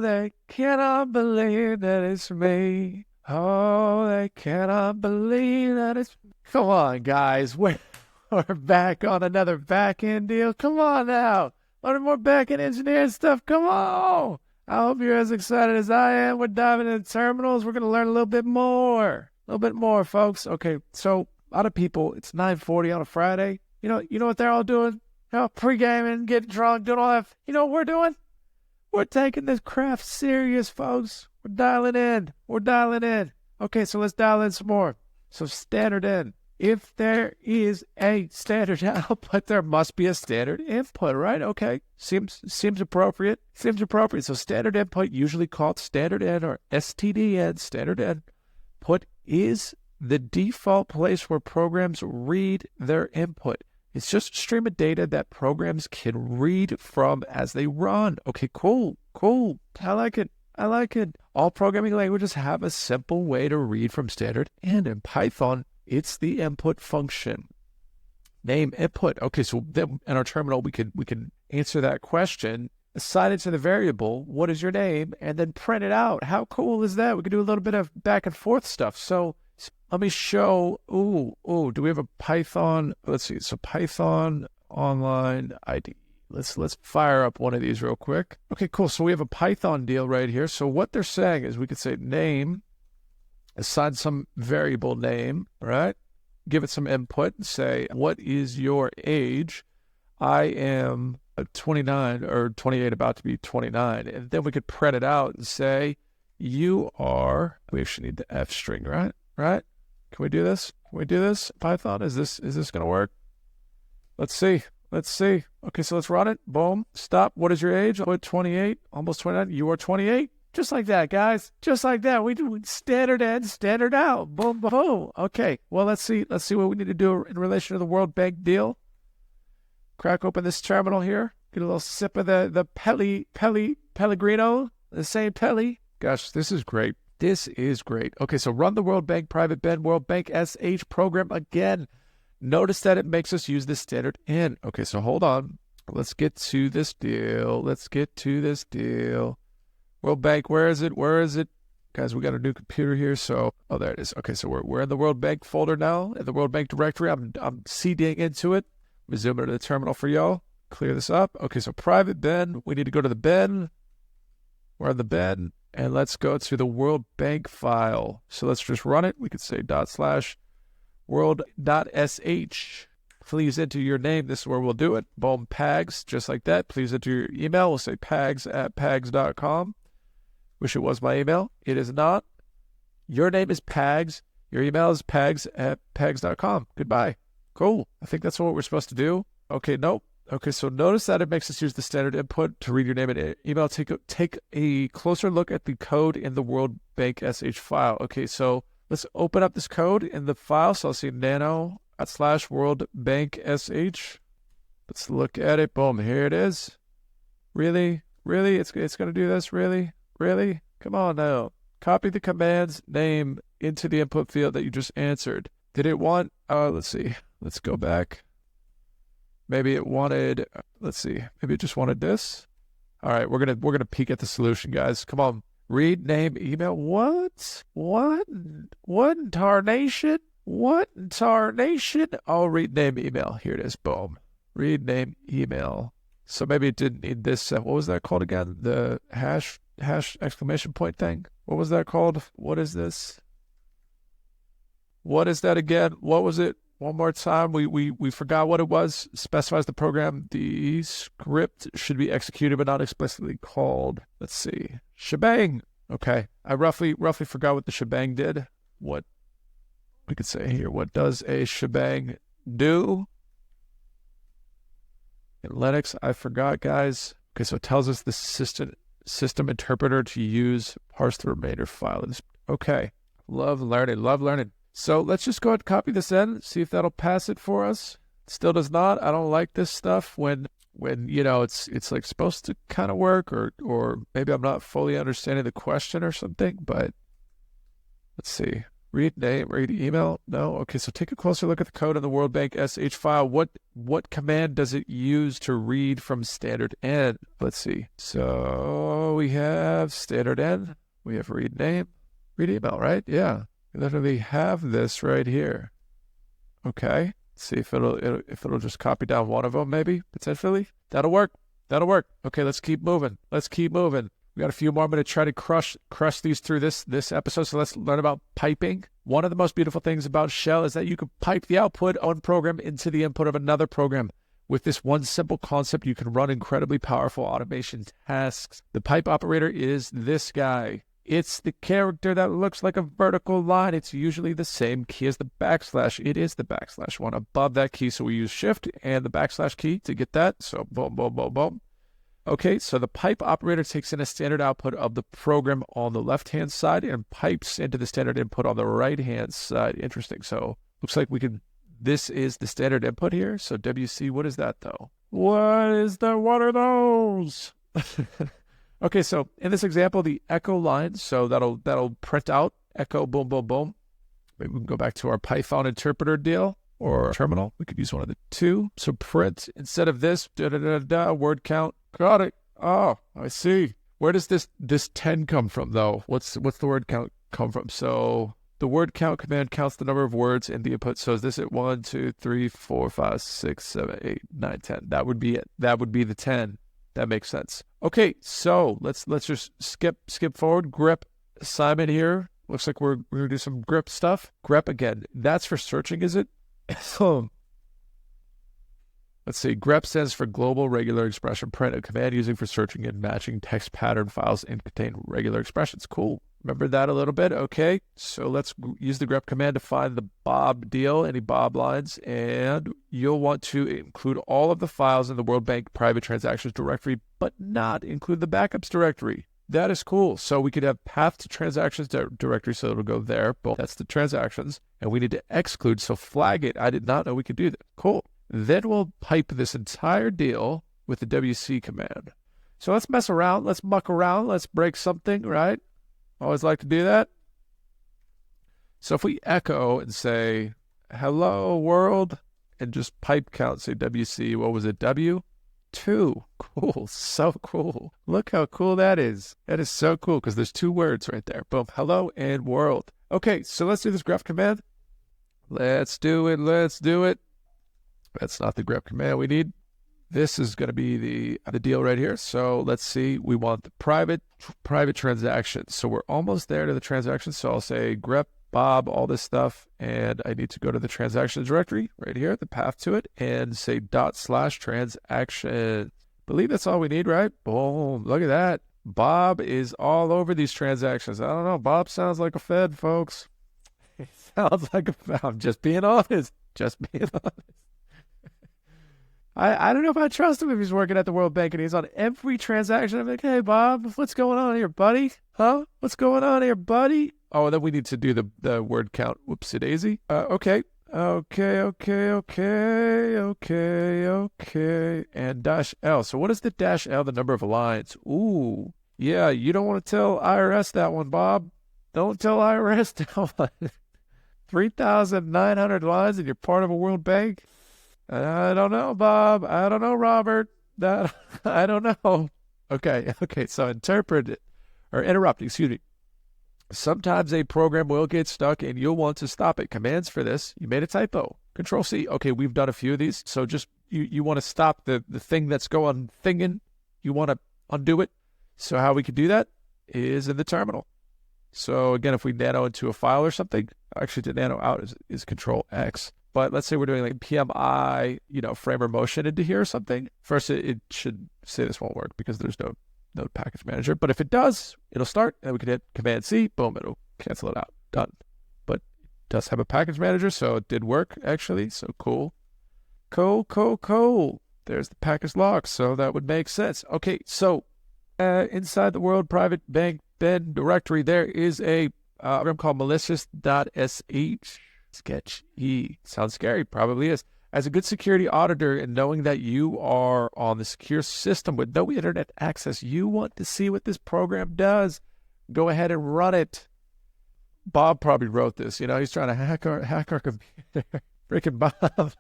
Oh, they cannot believe that it's me. Oh, they cannot believe that it's... Come on, guys. We're back on another back-end deal. Come on now. Learning more back-end engineering stuff. Come on. I hope you're as excited as I am. We're diving into terminals. We're going to learn a little bit more. A little bit more, folks. Okay, so a lot of people, it's 9:40 on a Friday. You know what they're all doing? Pre-gaming, getting drunk, doing all that. You know what we're doing? We're taking this craft serious, folks. We're dialing in. We're dialing in. Okay, so let's dial in some more. So standard in. If there is a standard output, there must be a standard input, right? Okay, seems appropriate. Seems appropriate. So standard input, usually called standard in or STDN, standard input, is the default place where programs read their input. It's just a stream of data that programs can read from as they run. Okay, cool. I like it. All programming languages have a simple way to read from standard, and in Python, it's the input function. Name input. Okay, so then in our terminal, we can answer that question, assign it to the variable, what is your name, and then print it out. How cool is that? We can do a little bit of back and forth stuff. So let me show, do we have a Python? Let's see, so Python online ID. Let's fire up one of these real quick. Okay, cool. So we have a Python deal right here. So what they're saying is we could say name, assign some variable name, right? Give it some input and say, what is your age? I am 29 or 28, about to be 29. And then we could print it out and say, you are, we actually need the F string, right? Right? Can we do this? Python, is this going to work? Let's see. Okay, so let's run it. Boom. Stop. What is your age? I'm 28, almost 29. You are 28. Just like that, guys. Just like that. We do standard in, standard out. Boom, boom. Okay. Well, let's see what we need to do in relation to the World Bank deal. Crack open this terminal here. Get a little sip of the Pellegrino, the same Pelly. Gosh, this is great. Okay, so run the World Bank private bin, World Bank SH program again. Notice that it makes us use the standard in. Okay, so hold on. Let's get to this deal. World Bank, where is it? Guys, we got a new computer here, so... Oh, there it is. Okay, so we're in the World Bank folder now, in the World Bank directory. I'm CDing into it. Let me zoom into the terminal for y'all. Clear this up. Okay, so private bin. We need to go to the bin. We're in the bin. And let's go to the World Bank file. So let's just run it. We could say /world.sh. Please enter your name. This is where we'll do it. Boom, PAGS, just like that. Please enter your email. We'll say pags@pags.com. Wish it was my email. It is not. Your name is Pags. Your email is pags@pags.com. Goodbye. Cool. I think that's what we're supposed to do. Okay, nope. Okay, so notice that it makes us use the standard input to read your name and email. Take a closer look at the code in the World Bank SH file. Okay, so let's open up this code in the file. So I'll see nano/World Bank SH. Let's look at it. Boom, here it is. Really? It's going to do this? Really? Come on now. Copy the command's name into the input field that you just answered. Did it want, let's see. Let's go back. Maybe it wanted, let's see. Maybe it just wanted this. All right, we're gonna peek at the solution, guys. Come on. Read name email. What in tarnation? Oh, read name email. Here it is. Boom. Read name email. So maybe it didn't need this. What was that called again? The hash exclamation point thing. What was that called? What is this? What is that again? What was it? One more time. We forgot what it was. Specifies the program. The script should be executed but not explicitly called. Let's see. Shebang. Okay. I roughly forgot what the shebang did. What we could say here. What does a shebang do? In Linux, I forgot, guys. Okay, so it tells us the system interpreter to use parse the remainder file. Okay. Love learning. So let's just go ahead and copy this in, see if that'll pass it for us. Still does not. I don't like this stuff when you know it's like supposed to kind of work, or maybe I'm not fully understanding the question or something, but let's see. Read name, read email. No. Okay, so take a closer look at the code in the World Bank SH file. What command does it use to read from standard N? Let's see. So we have standard N. We have read name, read email, right? Yeah. We literally have this right here. Okay. Let's see if it'll just copy down one of them, maybe, potentially. That'll work. That'll work. Okay, let's keep moving. Let's keep moving. We got a few more. I'm going to try to crush these through this episode. So let's learn about piping. One of the most beautiful things about Shell is that you can pipe the output of one program into the input of another program. With this one simple concept, you can run incredibly powerful automation tasks. The pipe operator is this guy. It's the character that looks like a vertical line. It's usually the same key as the backslash. It is the backslash one above that key. So we use shift and the backslash key to get that. So boom, boom, boom, boom. Okay, so the pipe operator takes in a standard output of the program on the left-hand side and pipes into the standard input on the right-hand side. Interesting. So looks like this is the standard input here. So WC, what is that though? What are those? Okay, so in this example, the echo line, so that'll print out echo, boom, boom, boom. Maybe we can go back to our Python interpreter deal or terminal. We could use one of the two. So print, instead of this, word count. Got it. Oh, I see. Where does this 10 come from, though? What's the word count come from? So the word count command counts the number of words in the input. So is this at 1, 2, 3, 4, 5, 6, 7, 8, 9, 10? That would be it. That would be the 10. That makes sense. Okay, so let's just skip forward. Grep assignment here. Looks like we're gonna do some grep stuff. Grep again. That's for searching, is it? Let's see. Grep stands for Global Regular Expression Print, a command using for searching and matching text pattern files and contain regular expressions. Cool. Remember that a little bit? Okay. So let's use the grep command to find the Bob deal, any Bob lines, and you'll want to include all of the files in the World Bank private transactions directory, but not include the backups directory. That is cool. So we could have path to transactions directory, so it'll go there. But that's the transactions, and we need to exclude. So flag it. I did not know we could do that. Cool. Then we'll pipe this entire deal with the WC command. So let's mess around. Let's muck around. Let's break something, right? Always like to do that. So if we echo and say, hello world, and just pipe count, say WC, what was it, W? 2. Cool. So cool. Look how cool that is. That is so cool because there's 2 words right there. Boom. Hello and world. Okay, so let's do this grep command. Let's do it. Let's do it. That's not the grep command we need. This is going to be the deal right here. So let's see. We want the private transaction. So we're almost there to the transaction. So I'll say grep Bob, all this stuff, and I need to go to the transactions directory right here, the path to it, and say /transaction. Believe that's all we need, right? Boom. Look at that. Bob is all over these transactions. I don't know. Bob sounds like a Fed, folks. He sounds like a Fed. I'm just being honest. Just being honest. I don't know if I trust him if he's working at the World Bank and he's on every transaction. I'm like, hey, Bob, what's going on here, buddy? Huh? What's going on here, buddy? Oh, and then we need to do the word count. Whoopsie daisy. Okay. And -L. So what is the -L, the number of lines? Ooh. Yeah, you don't want to tell IRS that one, Bob. Don't tell IRS that one. 3,900 lines and you're part of a World Bank? I don't know, Bob. I don't know, Robert. I don't know. Okay. So interrupt, excuse me. Sometimes a program will get stuck and you'll want to stop it. Commands for this. You made a typo. Control C. Okay, we've done a few of these. So just you want to stop the thing that's going thinging. You want to undo it. So how we can do that is in the terminal. So again, if we nano into a file or something, actually to nano out is Control X. But let's say we're doing like PMI, framer motion into here or something. First, it should say this won't work because there's no package manager. But if it does, it'll start and we can hit Command C. Boom, it'll cancel it out. Done. But it does have a package manager, so it did work actually. So cool. Cool. There's the package log. So that would make sense. Okay, so inside the World Private Bank bin directory, there is a program called malicious.sh. Sketch E. Sounds scary. Probably is. As a good security auditor and knowing that you are on the secure system with no internet access, you want to see what this program does. Go ahead and run it. Bob probably wrote this. You know, he's trying to hack our computer. Freaking Bob.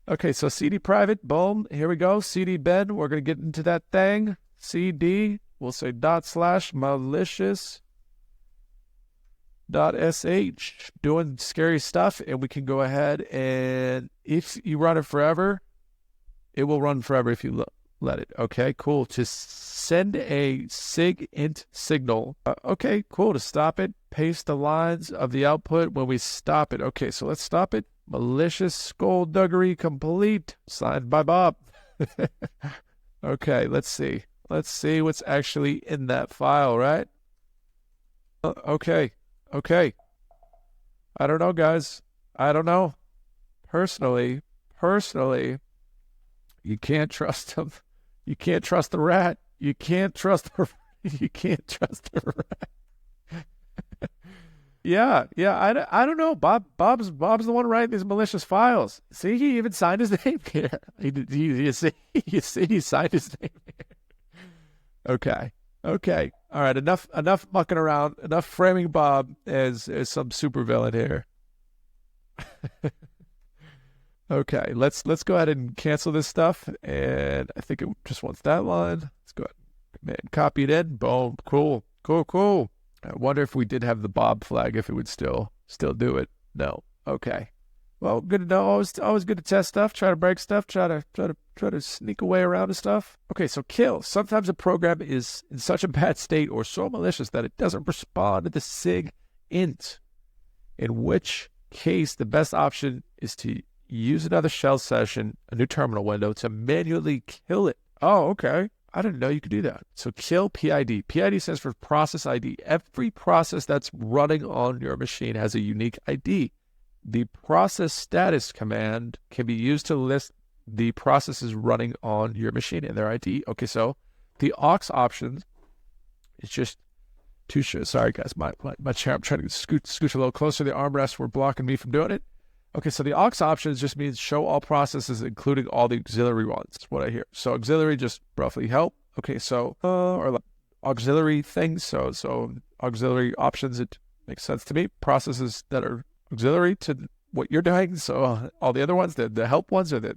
Okay, so CD private, boom. Here we go. CD bin. We're gonna get into that thing. CD. We'll say /malicious.sh, doing scary stuff, and we can go ahead and if you run it forever, it will run forever if you let it. Okay, cool. Just send a int signal. Okay, cool. To stop it, paste the lines of the output when we stop it. Okay, so let's stop it. Malicious skullduggery complete. Signed by Bob. Okay, let's see. Let's see what's actually in that file, right? Okay. I don't know, guys. I don't know. Personally, you can't trust him. You can't trust the rat. You can't trust the rat. Yeah. I don't know. Bob's the one writing these malicious files. See, he even signed his name here. You see, he signed his name here. Okay. All right. Enough mucking around. Enough framing Bob as some supervillain here. Okay. Let's go ahead and cancel this stuff. And I think it just wants that line. Let's go ahead and copy it in. Boom. Cool. I wonder if we did have the Bob flag, if it would still do it. No. Okay. Well, good to know. Always good to test stuff, try to break stuff, try to sneak away around and stuff. Okay, so kill. Sometimes a program is in such a bad state or so malicious that it doesn't respond to the sig int, in which case the best option is to use another shell session, a new terminal window, to manually kill it. Oh, okay. I didn't know you could do that. So kill PID. PID stands for process ID. Every process that's running on your machine has a unique ID. The process status command can be used to list the processes running on your machine and their ID. Okay, so the aux options is just to show. Sorry, guys, my chair. I'm trying to scooch a little closer. The armrests were blocking me from doing it. Okay, so the aux options just means show all processes, including all the auxiliary ones. That's what I hear. So auxiliary just roughly help. Okay, so or like auxiliary things. So auxiliary options. It makes sense to me. Processes that are auxiliary to what you're doing. So all the other ones, the help ones, are the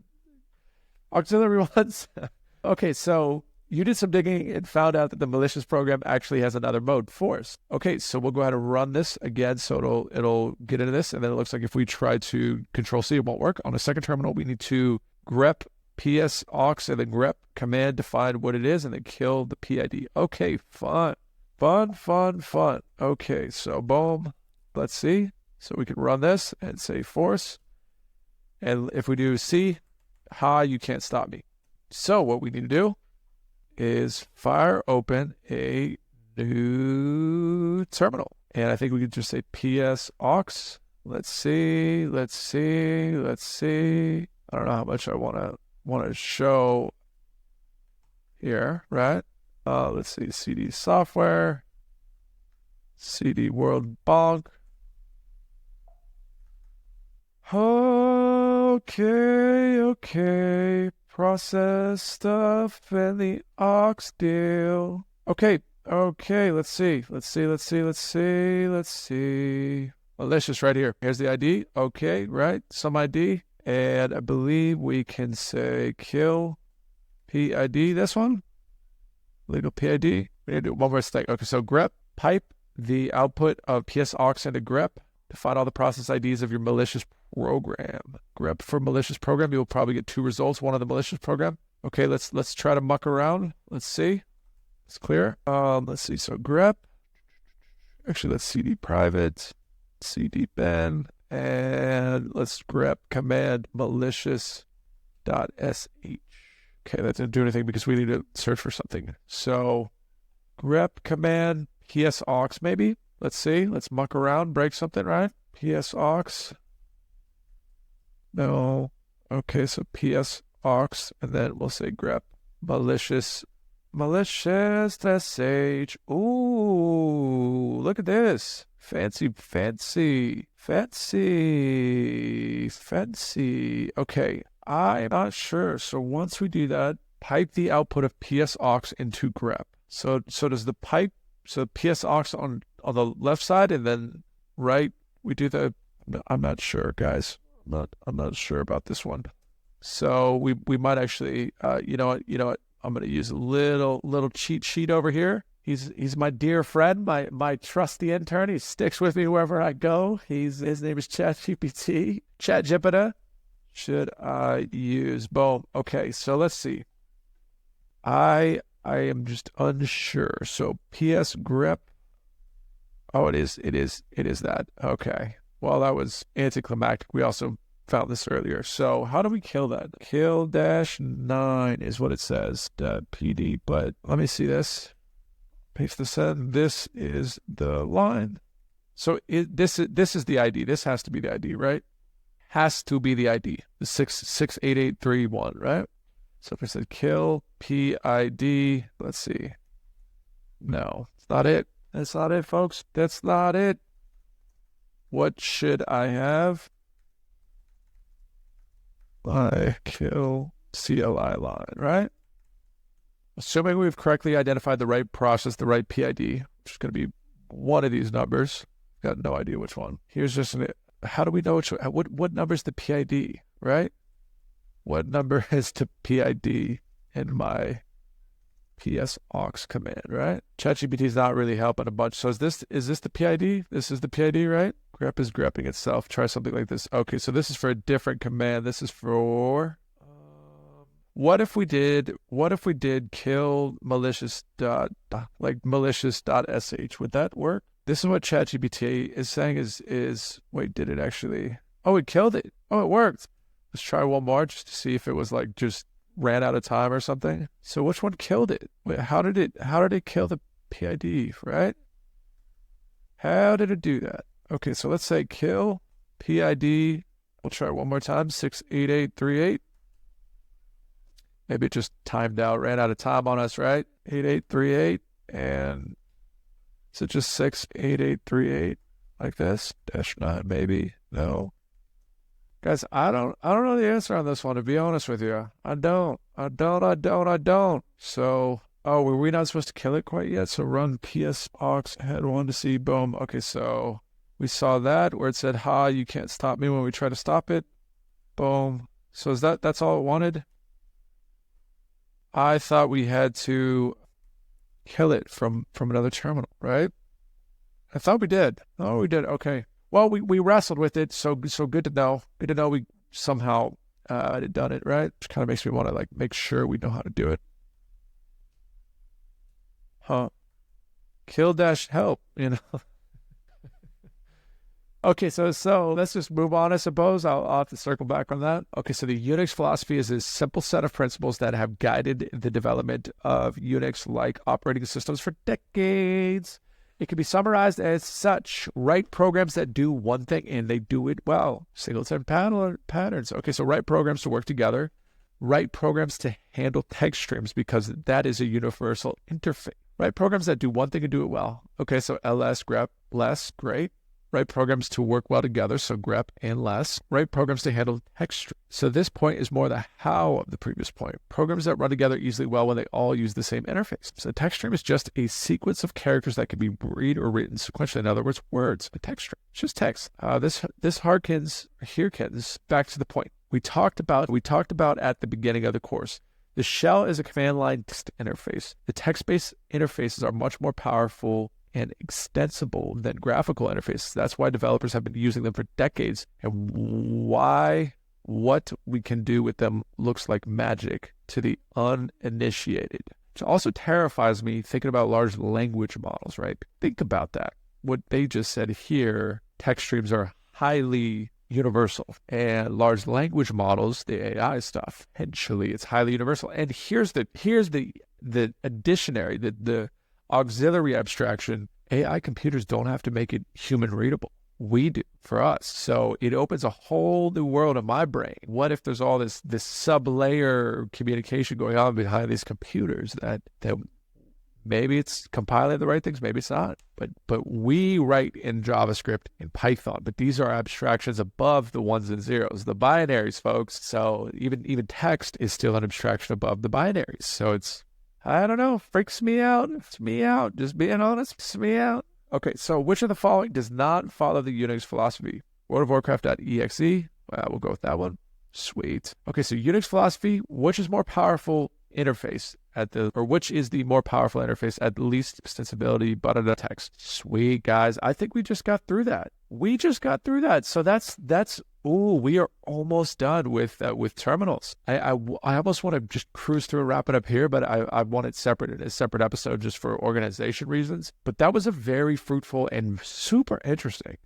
auxiliary ones. Okay, so you did some digging and found out that the malicious program actually has another mode, force. Okay, so we'll go ahead and run this again. So it'll get into this, and then it looks like if we try to Control-C, it won't work. On a second terminal, we need to grep ps aux and then grep command to find what it is, and then kill the PID. Okay, fun. Okay, so boom. Let's see. So we can run this and say force. And if we do C, hi, you can't stop me. So what we need to do is fire open a new terminal. And I think we could just say ps aux. Let's see. I don't know how much I want to show here, right? Let's see, CD software, CD world bonk. Okay. Process stuff and the aux deal. Okay. Let's see. Malicious right here. Here's the ID. Okay, right. Some ID. And I believe we can say kill PID, this one. Legal PID. We need to do one more thing. Okay, so grep, pipe the output of ps aux into grep to find all the process IDs of your malicious program. Grep for malicious program, you'll probably get two results. One of the malicious program. Okay, let's try to muck around. Let's see. It's clear. Let's see. So grep. Actually, let's CD private, CD bin, and let's grep command malicious.sh. Okay, that didn't do anything because we need to search for something. So grep command ps aux maybe. Let's see. Let's muck around, break something, right? ps aux. No. Okay, so ps aux, and then we'll say grep malicious.sh. Ooh, look at this. Fancy. Okay, I'm not sure. So once we do that, pipe the output of ps aux into grep. So does the pipe, so ps aux on on the left side, and then right we do the. I'm not sure, guys. I'm not sure about this one. So we might actually. You know what? I'm gonna use a little cheat sheet over here. He's my dear friend, my trusty intern. He sticks with me wherever I go. His name is ChatGPT. ChatGPT. Should I use boom? Okay, so let's see. I am just unsure. So PS grep. Oh, it is that. Okay. Well, that was anticlimactic. We also found this earlier. So how do we kill that? Kill -9 is what it says. .pd. But let me see this. Paste this in. This is the line. So this is the ID. This has to be the ID, right? Has to be the ID. The 68831, right? So if I said kill PID, let's see. No, it's not it. That's not it, folks. That's not it. What should I have? I kill CLI line, right? Assuming we've correctly identified the right process, the right PID, which is going to be one of these numbers. Got no idea which one. Here's just how do we know what number is the PID, right? What number is the PID in my PS aux command, right? ChatGPT is not really helping a bunch. So is this the PID? This is the PID, right? Grep is grepping itself. Try something like this. Okay, so this is for a different command. This is for what if we did kill malicious malicious.sh? Would that work? This is what ChatGPT is saying is wait, did it actually? Oh, it killed it. Oh, it worked. Let's try one more just to see if it was like just ran out of time or something. So which one killed it? Wait, how did it kill the PID, right? How did it do that? Okay, so let's say kill PID. We'll try one more time. 68838. Maybe it just timed out, ran out of time on us, right? 8838 and is it just 68838 like this? -9 maybe. No. Guys, I don't know the answer on this one, to be honest with you. I don't. So, oh, were we not supposed to kill it quite yet? So run PS aux head 1 to see, boom. Okay, so we saw that where it said, ha, you can't stop me when we try to stop it. Boom. So is that's all it wanted? I thought we had to kill it from another terminal, right? I thought we did. Oh, we did. Okay. Well, we wrestled with it, so good to know. Good to know we somehow had done it, right? Which kind of makes me want to like make sure we know how to do it. Huh. Kill dash help, you know. Okay, so let's just move on, I suppose. I'll have to circle back on that. Okay, so the Unix philosophy is a simple set of principles that have guided the development of Unix-like operating systems for decades. It can be summarized as such: write programs that do one thing and they do it well. Singleton patterns. Okay, so write programs to work together. Write programs to handle text streams because that is a universal interface. Write programs that do one thing and do it well. Okay, so ls, grep, less, great. Write programs to work well together, so grep and less. Write programs to handle text streams. So this point is more the how of the previous point. Programs that run together easily well when they all use the same interface. So a text stream is just a sequence of characters that can be read or written sequentially. In other words, words. A text stream. It's just text. This harkens back to the point we talked about at the beginning of the course. The shell is a command line text interface. The text-based interfaces are much more powerful and extensible than graphical interfaces. That's why developers have been using them for decades, and why what we can do with them looks like magic to the uninitiated. Which also terrifies me thinking about large language models, right? Think about that. What they just said here, text streams are highly universal, and large language models, the AI stuff, potentially it's highly universal. And here's the additionary, the auxiliary abstraction. AI computers don't have to make it human readable. We do for us. So it opens a whole new world in my brain. What if there's all this sub-layer communication going on behind these computers that maybe it's compiling the right things, maybe it's not. But we write in JavaScript in Python, but these are abstractions above the ones and zeros, the binaries, folks. So even text is still an abstraction above the binaries. So it's, I don't know, freaks me out. It's me out. Just being honest, it's me out. Okay, so which of the following does not follow the Unix philosophy? World of Warcraft.exe. We'll go with that one. Sweet. Okay, so Unix philosophy, which is more powerful interface which is the more powerful interface at least extensibility button text? Sweet, guys. I think we just got through that. So we are almost done with terminals. I almost want to just cruise through and wrap it up here, but I want it separate in a separate episode just for organization reasons. But that was a very fruitful and super interesting.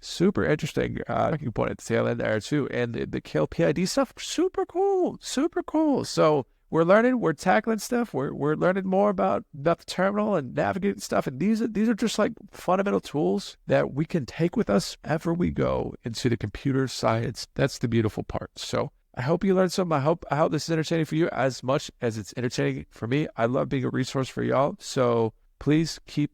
I can point at the tail end there too. And the kill PID stuff, super cool. So we're learning, we're tackling stuff, we're learning more about the terminal and navigating stuff. And these are just like fundamental tools that we can take with us ever we go into the computer science. That's the beautiful part. So I hope you learned something. I hope this is entertaining for you as much as it's entertaining for me. I love being a resource for y'all. So please keep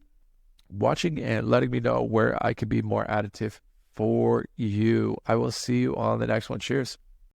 watching and letting me know where I can be more additive for you. I will see you on the next one. Cheers.